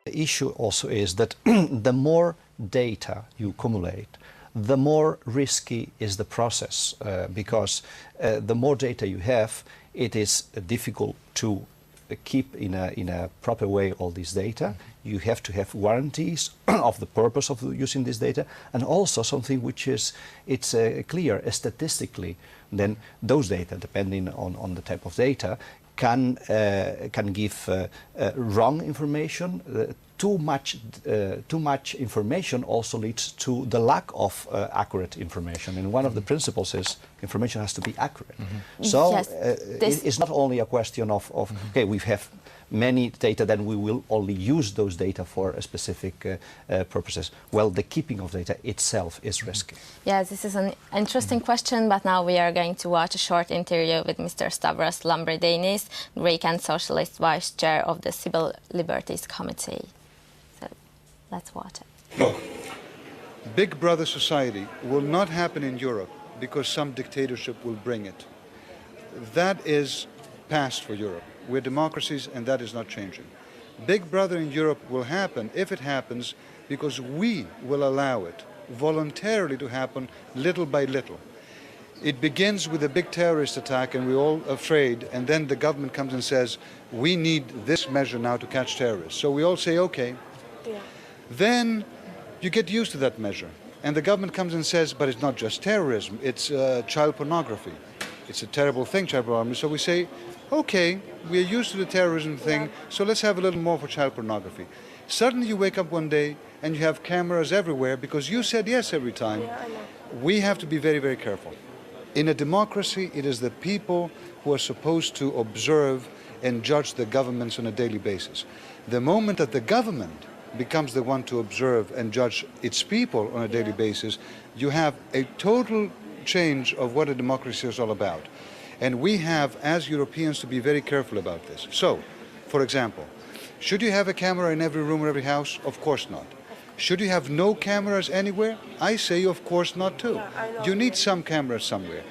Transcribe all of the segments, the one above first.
The issue also is that the more data you accumulate, the more risky is the process, because the more data you have, it is difficult to keep in a proper way all this data. You have to have guarantees of the purpose of using this data, and also something which is clear statistically. Then those data, depending on the type of data, can give wrong information. Too much information also leads to the lack of accurate information. And one of the principles is information has to be accurate. So yes, it's not only a question of okay, we have many data, then we will only use those data for a specific purposes. Well, the keeping of data itself is risky. Yes, this is an interesting question, but now we are going to watch a short interview with Mr. Stavros Lambridis, Greek and Socialist Vice Chair of the Civil Liberties Committee. So let's watch it. Look, Big Brother society will not happen in Europe because some dictatorship will bring it. That is past for Europe. We're democracies, and that is not changing. Big Brother in Europe will happen, if it happens, because we will allow it voluntarily to happen little by little. It begins with a big terrorist attack, and we're all afraid, and then the government comes and says, we need this measure now to catch terrorists. So we all say, okay. Yeah. Then you get used to that measure, and the government comes and says, but it's not just terrorism, it's child pornography. It's a terrible thing, child pornography. So we say, okay, we're used to the terrorism thing, so let's have a little more for child pornography. Suddenly you wake up one day and you have cameras everywhere because you said yes every time. Yeah, I know. We have to be very, very careful. In a democracy, it is the people who are supposed to observe and judge the governments on a daily basis. The moment that the government becomes the one to observe and judge its people on a daily basis, you have a total change of what a democracy is all about. And we have, as Europeans, to be very careful about this. So, for example, should you have a camera in every room or every house? Of course not. Should you have no cameras anywhere? I say, of course not, too. Yeah, I know. You need some cameras somewhere.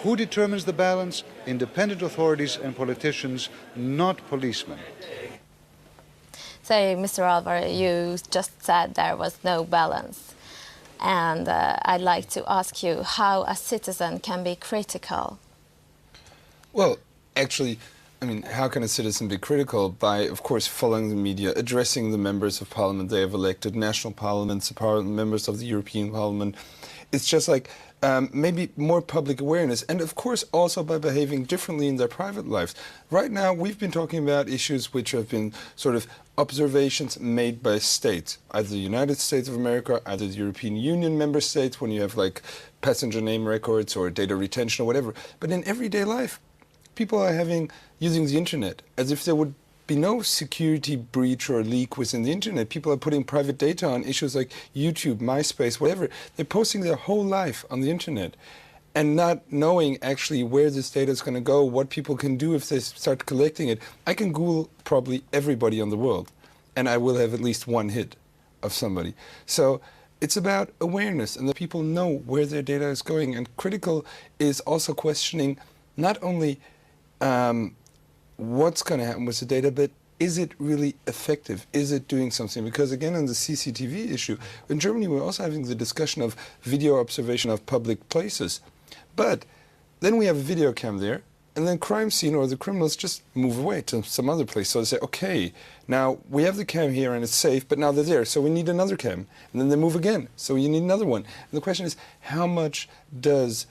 Who determines the balance? Independent authorities and politicians, not policemen. So, Mr. Alvaro, you just said there was no balance. And I'd like to ask you how a citizen can be critical. Well, actually, I mean, how can a citizen be critical? By, of course, following the media, addressing the members of parliament they have elected, national parliaments, members of the European Parliament. It's just like maybe more public awareness, and of course also by behaving differently in their private lives. Right now, we've been talking about issues which have been sort of observations made by states, either the United States of America, either the European Union member states, when you have like passenger name records or data retention or whatever. But in everyday life, people are using the internet as if there would be no security breach or leak within the internet. People are putting private data on issues like YouTube, MySpace, whatever. They're posting their whole life on the internet and not knowing actually where this data is going to go, what people can do if they start collecting it. I can Google probably everybody on the world, and I will have at least one hit of somebody. So it's about awareness and that people know where their data is going. And critical is also questioning not only what's going to happen with the data, but is it really effective? Is it doing something? Because again, on the CCTV issue, in Germany we're also having the discussion of video observation of public places. But then we have a video cam there, and then crime scene or the criminals just move away to some other place. So they say, okay, now we have the cam here and it's safe, but now they're there, so we need another cam. And then they move again, so you need another one. And the question is, how much does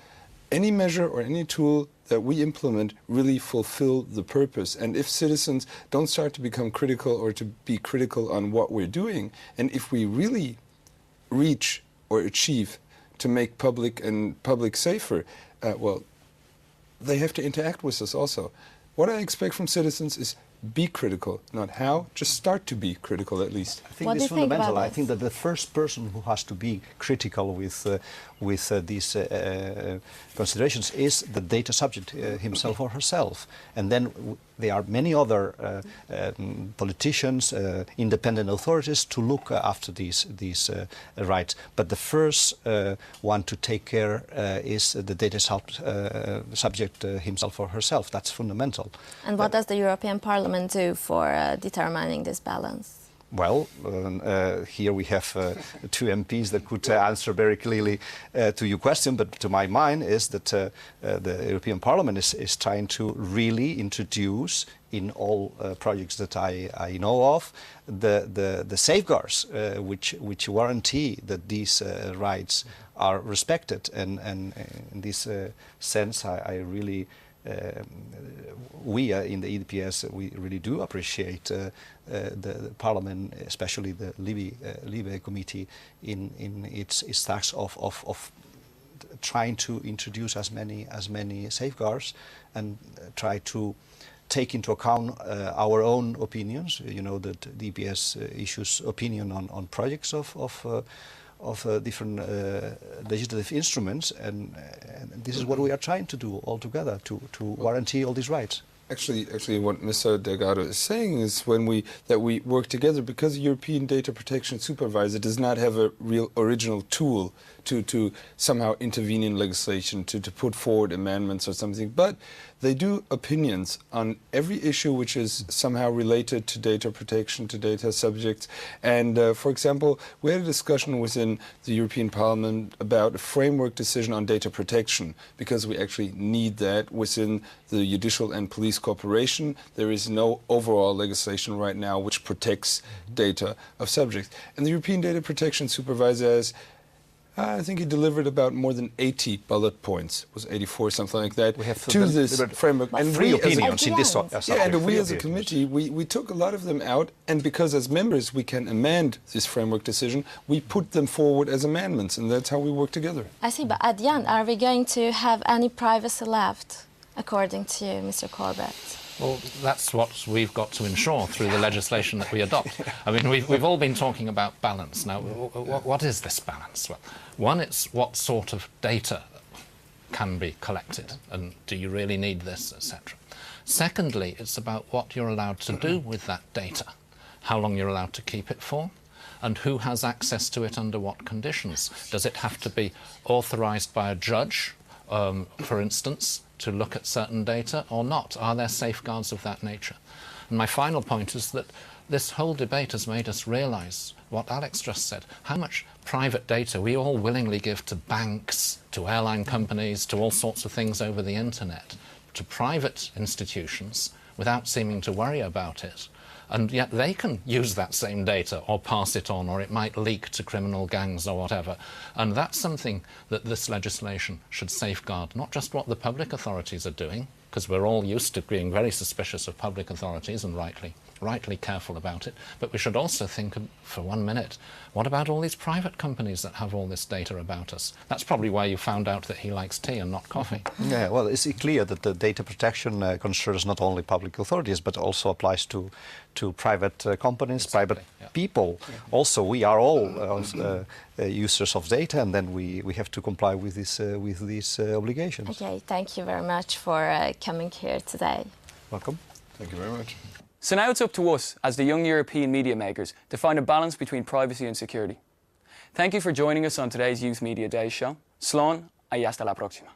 any measure or any tool that we implement really fulfill the purpose? And if citizens don't start to become critical or to be critical on what we're doing, and if we really reach or achieve to make public safer, well, they have to interact with us also. What I expect from citizens is be critical, not how, just start to be critical at least. I think it's fundamental. I think that the first person who has to be critical with these considerations is the data subject himself or herself. And then there are many other politicians, independent authorities to look after these rights. But the first one to take care is the data subject himself or herself. That's fundamental. And what does the European Parliament do for determining this balance? Well, here we have two MPs that could answer very clearly to your question, but to my mind is that the European Parliament is trying to really introduce in all projects that I know of the safeguards which guarantee that these rights are respected, and in this sense I really we in the EDPS we really do appreciate the Parliament, especially the Libe committee, in its task of trying to introduce as many safeguards and try to take into account our own opinions. You know that the EPS issues opinion on projects of different legislative instruments, and this is what we are trying to do all together to guarantee all these rights. Actually, what Mr. Delgado is saying is that we work together because the European Data Protection Supervisor does not have a real original tool to somehow intervene in legislation, to put forward amendments or something, but they do opinions on every issue which is somehow related to data protection, to data subjects. And for example, we had a discussion within the European Parliament about a framework decision on data protection, because we actually need that within the judicial and police cooperation. There is no overall legislation right now which protects data of subjects. And the European Data Protection Supervisor has, I think he delivered about more than 80 bullet points, it was 84, something like that, to this framework. And three opinions in this subject. Yeah, and we as a committee, we took a lot of them out, and because as members we can amend this framework decision, we put them forward as amendments, and that's how we work together. I see, but at the end, are we going to have any privacy left, according to Mr. Corbett? Well, that's what we've got to ensure through the legislation that we adopt. I mean, we've all been talking about balance. Now, what is this balance? Well, one, it's what sort of data can be collected, and do you really need this, etc. Secondly, it's about what you're allowed to do with that data, how long you're allowed to keep it for, and who has access to it under what conditions. Does it have to be authorised by a judge, for instance, to look at certain data or not? Are there safeguards of that nature? And my final point is that this whole debate has made us realise what Alex just said, how much private data we all willingly give to banks, to airline companies, to all sorts of things over the internet, to private institutions without seeming to worry about it. And yet they can use that same data or pass it on, or it might leak to criminal gangs or whatever. And that's something that this legislation should safeguard, not just what the public authorities are doing, because we're all used to being very suspicious of public authorities and rightly careful about it, but we should also think for 1 minute, what about all these private companies that have all this data about us? That's probably why you found out that he likes tea and not coffee. Yeah, well, it's clear that the data protection concerns not only public authorities, but also applies to private companies, Exactly, private yeah. people. Yeah. Also, we are all users of data, and then we have to comply with these obligations. Okay, thank you very much for coming here today. Welcome. Thank you very much. So now it's up to us, as the young European media makers, to find a balance between privacy and security. Thank you for joining us on today's Youth Media Days show. Slán y hasta la próxima.